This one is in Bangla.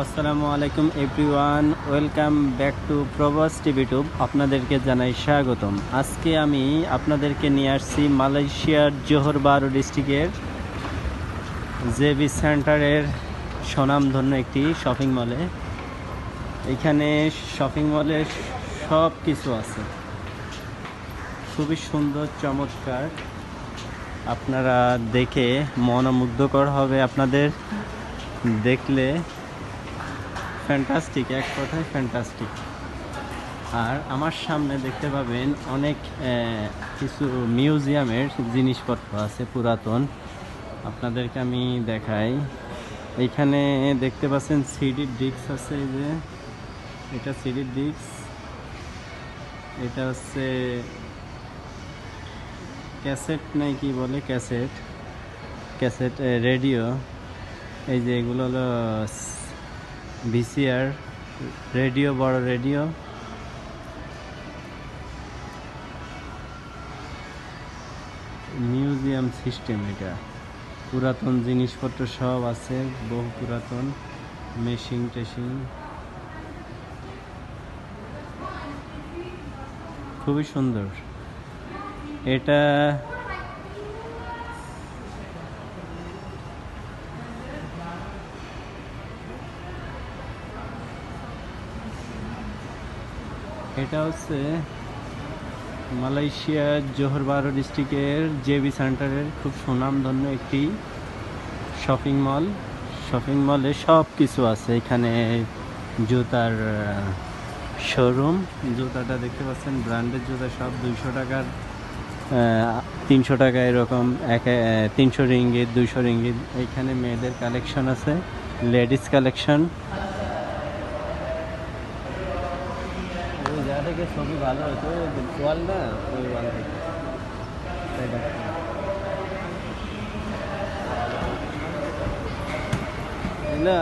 আসসালামু আলাইকুম এভরিওয়ান, ওয়েলকাম ব্যাক টু প্রবাস টিভি টুব। আপনাদেরকে জানাই স্বাগতম। আজকে আমি আপনাদেরকে নিয়ে আসছি মালয়েশিয়ার জোহর বারু ডিস্ট্রিক্টের জেবি সেন্টারের স্বনামধন্য একটি শপিং মলে। এখানে শপিং মলে সব কিছু আছে, খুবই সুন্দর চমৎকার। আপনারা দেখে মনোমুগ্ধকর হবে, আপনাদের দেখলে ফ্যান্টাস্টিক, এক কথায় ফ্যান্টাস্টিক। আর আমার সামনে দেখতে পাবেন অনেক কিছু মিউজিয়ামের জিনিসপত্র আছে পুরাতন, আপনাদেরকে আমি দেখাই। এইখানে দেখতে পাচ্ছেন সিডির ডিস্ক আছে, এই যে এটা সিডির ডিস্ক, এটা হচ্ছে ক্যাসেট, নাই কি বলে, ক্যাসেট ক্যাসেট রেডিও। এই যে এগুলো হলো ভিসিআর রেডিও, বড় রেডিও। মিউজিয়াম সিস্টেম, এটা পুরাতন জিনিসপত্র সব আছে, বহু পুরাতন মেশিন টেশিন, খুবই সুন্দর। এটা এটা হচ্ছে মালয়েশিয়ার জোহর বারু ডিস্ট্রিক্টের জেবি সেন্টারের খুব সুনামধন্য একটি শপিং মল। শপিং মলে সব কিছু আছে। এখানে জুতার শোরুম, জুতাটা দেখতে পাচ্ছেন ব্র্যান্ডের জুতা, সব 200 টাকার, 300 টাকা, এরকম 300 রিঙ্গিত, 200 রিঙ্গিত। এইখানে মেয়েদের কালেকশন আছে, লেডিস কালেকশন। ওই জায়গা থেকে ছবি ভালো হতো, ওয়াল না, ওই ওয়াল থেকে না